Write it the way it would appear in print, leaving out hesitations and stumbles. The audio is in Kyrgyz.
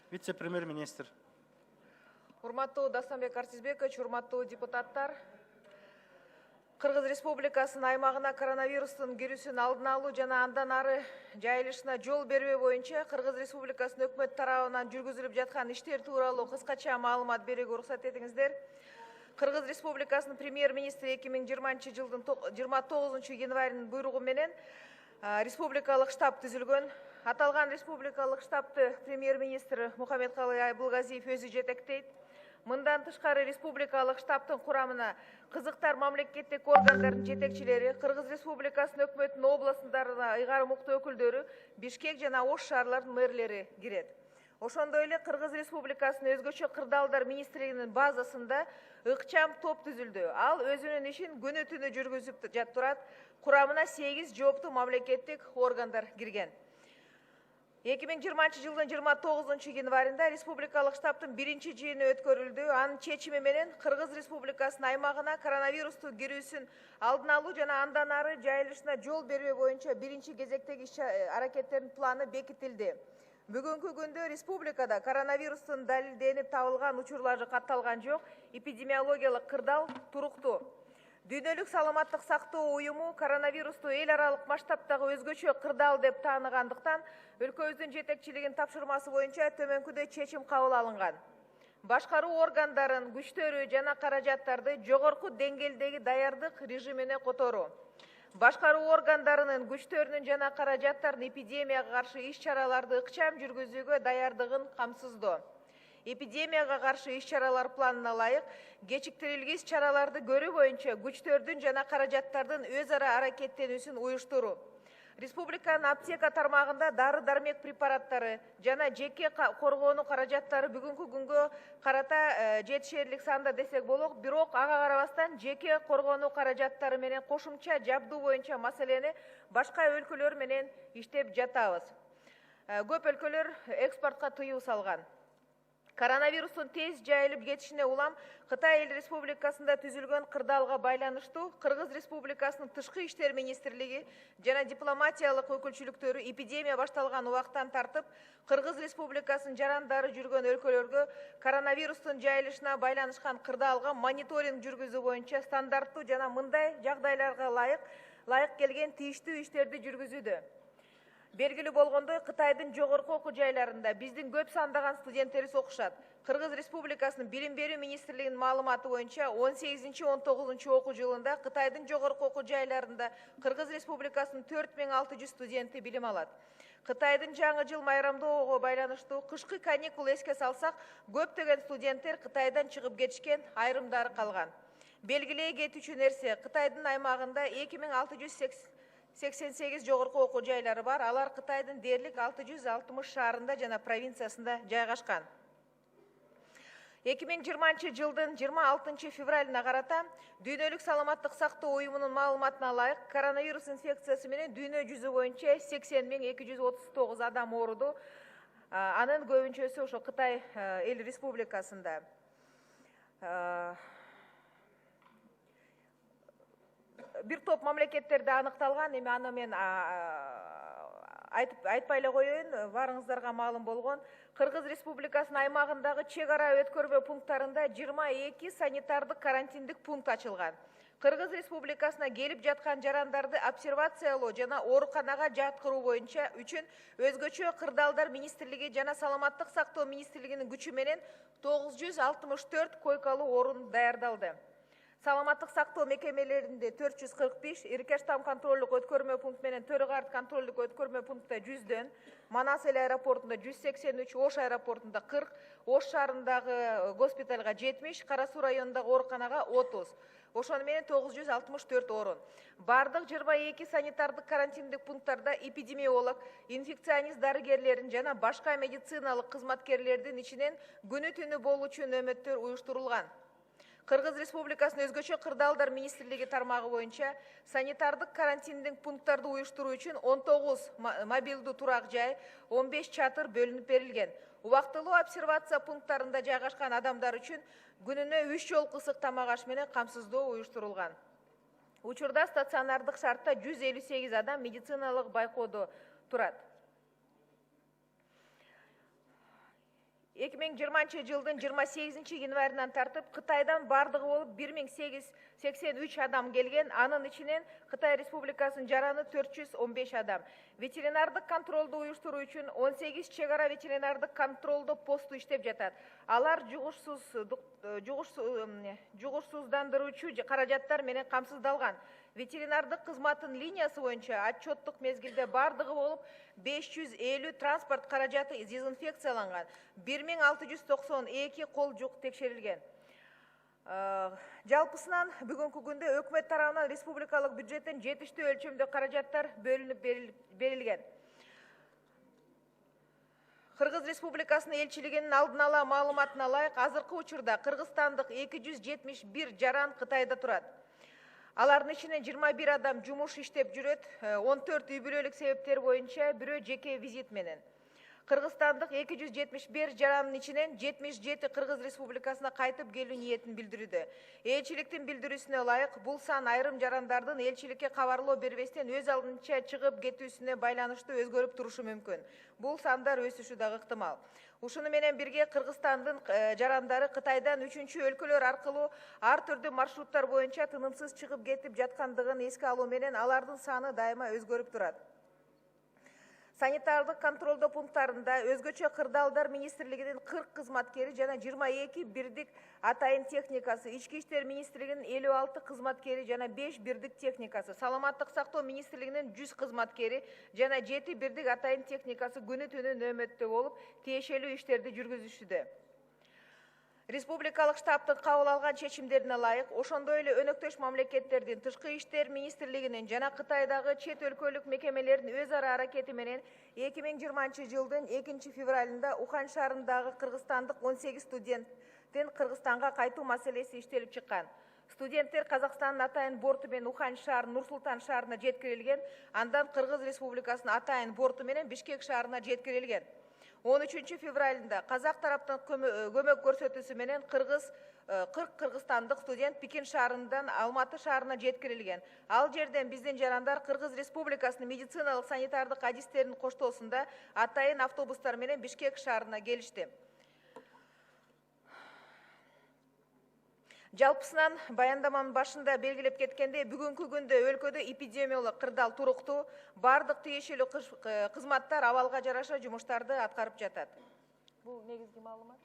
Вице-премьер-министр. Урматтуу Дастамбек Артизбекович, урматтуу депутаттар. Кыргыз Республикасынын аймагына коронавирустун кирүүсүн алдын алуу жана андан ары жайылышына жол бербөө боюнча Кыргыз Республикасынын өкмөт тарабынан жүргүзүлүп жаткан иштер тууралуу кыскача маалымат берүүгө уруксат этиңиздер. Кыргыз Республикасынын премьер-министри 2020 жылдын 29 январынын буйругу менен республикалык штаб түзүлгөн. Аталган республикалык штабты премьер-министр Мухаммедкалый Айбулгазиев өзү жетектейт. Мындан тышкары республикалык штабтын курамына кызыктар мамлекеттик органдардын жетекчилери, Кыргыз Республикасынын өкмөтүнүн областарына ыйгарым уктуу өкүлдөрү, Бишкек жана Ош шаарларынын мэрлери кирет. Ошондой эле Кыргыз Республикасынын өзгөчө кырдаалдар министрлигинин базасында ыкчам топ түзүлдү. Ал өзүнүн ишин күнү түнү жүргүзүп турат. Курамына 8 жооптуу мамлекеттик органдар кирген. 2020 жылдын 29 январында республикалык штабтын биринчи жыйыны өткөрүлдү. Анын чечими менен Кыргыз Республикасынын аймагына коронавирустун кирүүсүн алдын алуу жана андан ары жайылышына жол бербөө боюнча биринчи кезектеги иш-аракеттердин планы бекитилди. Бүгүнкү күндө республикада коронавирустун далилденип табылган учурлары катталган жок. Эпидемиологиялык кырдаал туруктуу. Дүйнөлүк саламаттык сактоо уюму коронавирусту эл аралык масштабтагы өзгөчө кырдаал деп тааныгандыктан өлкөбүздүн жетекчилигинин тапшырмасы боюнча төмөнкүдөй чечим кабыл алынган. Башкаруу органдарын, күчтөрү жана каражаттарды жогорку деңгээлдеги даярдык режимине которуу. Башкаруу органдарынын, күчтөрүнүн жана каражаттардын эпидемияга каршы иш-чараларды ыкчам жүргүзүүгө даярдыгын камсыздоо. Эпидемияга каршы иш-чаралар планына ылайык кечиктирилген иш-чараларды көрүү боюнча күчтөрдүн жана каражаттардын өз ара аракеттенүүсүн уюштуруу. Республиканын аптека тармагында дары-дармек препараттары жана жеке коргонуу каражаттары бүгүнкү күнгө карата жетишерлик санда десек болот, бирок ага карабастан жеке коргонуу каражаттары менен кошумча жабдуу боюнча маселени башка өлкөлөр менен иштеп жатабыз. Көп өлкөлөр экспортко тыюу салган. Коронавирустун тез жайылып кетишине улам Кытай эл республикасында түзүлгөн кырдаалга байланыштуу Кыргыз Республикасынын тышкы иштер министрлиги жана дипломатиялык өкүлчүлүктөрү эпидемия башталган убактан тартып Кыргыз Республикасынын жарандары жүргөн өлкөлөргө коронавирустун жайылышына байланышкан кырдаалга мониторинг жүргүзүү боюнча стандарттуу жана мындай жагдайларга ылайык келген тийиштүү иштерди жүргүзүүдө. Белгилүү болгондой, Кытайдын жогорку окуу жайларында биздин көп сандаган студенттерибиз окушат. Кыргыз Республикасынын билим берүү министрлигинин маалыматы боюнча 18-19 окуу жылында Кытайдын жогорку окуу жайларында Кыргыз Республикасынын 4600 студенти билим алат. Кытайдын жаңы жыл майрамдоого байланыштуу кышкы каникул эске салсак, көптөгөн студенттер Кытайдан чыгып кетишкен, айрымдары калган. Белгилей кетүүчү нерсе, Кытайдын аймагында 2688 жогорку окуу жайлары бар. Алар Кытайдын дээрлик 660 шаарында жана провинциясында жайгашкан. 2020 жылдын 26 февралына карата Дүйнөлүк саламаттык сактоо уюмунун маалыматына ылайык коронавирус инфекциясы менен дүйнө жүзү боюнча 80.239 адам ооруду. Анын көбүнчөсү ошо Кытай эл республикасында. Бир топ мамлекеттерде аныкталган, эми аны мен айтпай эле коеюн, барыңыздарга маалым болгон. Кыргыз Республикасынын аймагындагы чек ара өткөрбө пункттарында 22 санитардык карантиндик пункт ачылган. Кыргыз Республикасына келип жаткан жарандарды обсервациялоо жана ооруканага жаткыруу боюнча үчүн өзгөчө кырдаалдар министрлиги жана саламаттык сактоо министрлигинин күчү менен 964 койкалуу орун даярдалды. Саламаттык сактоо мекемелеринде 445, Иркештам контролдук өткөрмө пункт менен Төрөгарт контролдук өткөрмө пунктта 100дөн, Манас эл аэропортунда 183, Ош аэропортунда 40, Ош шаарындагы госпиталга 70, Кара Суу районундагы ооруканага 30. Ошону менен 964 орун. Бардык 22 санитардык карантиндик пункттарда эпидемиолог, инфекционист дарыгерлерин жана башка медициналык кызматкерлердин ичинен күнү түнү болуучу нөөмөттөр уюштурулган. Кыргыз Республикасынын өзгөчө кырдаалдар министрлиги тармагы боюнча санитардык карантиндик пункттарды уюштуруу үчүн 19 мобилдүү турак жай, 15 чатыр бөлүнүп берилген. Убактылуу обсервация пункттарында жайгашкан адамдар үчүн күнүнө 3 жолку ысык тамак аш менен камсыздоо уюштурулган. Учурда стационардык шартта 158 адам медициналык байкоодо турат. 2020 жылдын 28 январынан тартып Кытайдан бардыгы болуп 1883 адам келген, анын ичинен Кытай Республикасынын жараны 415 адам. Ветеринардык контролду уюштуруу үчүн 18 чек ара ветеринардык контролдо посту иштеп жатат. Алар жугушсуздандыруучу каражаттар менен камсыздалган. Ветеринардык кызматтын линиясы боюнча отчеттук мезгилде бардыгы болуп 550 транспорт каражаты дезинфекцияланган, 1692 кол жук текшерилген. Жалпысынан бүгүнкү күндө өкмөт тарабынан республикалык бюджеттен жетиштүү өлчөмдө каражаттар бөлүнүп берилген. Кыргыз Республикасынын элчилигинин алдын ала маалыматына ылайык, азыркы учурда кыргызстандык 271 жаран Кытайда турат. Алардын ичинен 21 адам жумуш иштеп жүрөт, 14 үй бүлөлүк себептер боюнча, бирөө жеке визит менен. Кыргызстандык 271 жарандын ичинен 77 Кыргыз Республикасына кайтып келүү ниетин билдирүүдө. Элчиликтин билдирүүсүнө ылайык, бул сан айрым жарандардын элчиликке кабарлоо бербестен өз алдынча чыгып кетүүсүнө байланыштуу өзгөрүп турушу мүмкүн. Бул сандар өсүшү дагы ыктымал. Ушуну менен бирге Кыргызстандын жарандары Кытайдан 3-чү өлкөлөр аркылуу ар түрдүү маршруттар боюнча тынымсыз чыгып кетип жаткандыгын эске алуу менен алардын саны дайыма өзгөрүп турат. Санитардык контролдоо пункттарында өзгөчө кырдаалдар министрлигинин 40 кызматкери жана 22 бирдик атайын техникасы, Ички иштер министрлигинин 56 кызматкери жана 5 бирдик техникасы, Саламаттык сактоо министрлигинин 100 кызматкери жана 7 бирдик атайын техникасы күнү түнү нөөмөттө болуп, тиешелүү иштерди жүргүзүшүдө. Республикалык штабтын кабыл алган чечимдерине ылайык, ошондой эле өнөктөш мамлекеттердин Тышкы иштер министрлигинин жана Кытайдагы чет өлкөлүк мекемелердин өз ара аракети менен 2020 жылдын 2 февралында Ухан шаарындагы кыргызстандык 18 студенттин Кыргызстанга кайтуу маселеси иштелип чыккан. Студенттер Казакстандын атайын борту менен Ухан шаарын Нур-Султан шаарына жеткирилген, андан Кыргыз Республикасынын атайын борту менен Бишкек шаарына жеткирилген. 13 февралында Казак тараптын көмөк көрсөтүүсү менен 40 кыргызстандык студент Пекин шаарынан Алматы шаарына жеткирилген. Ал жерден биздин жарандар Кыргыз Республикасынын медициналык санитардык адистеринин коштоосунда атайын автобустар менен Бишкек шаарына келишти. Жалпысынан баяндаманын башында белгилеп кеткенде, бүгүнкү күндө өлкөдө эпидемиялык кырдаал туруктуу, бардык тиешелүү кызматтар абалга жараша жумуштарды аткарып жатат. Бул негизги маалымат.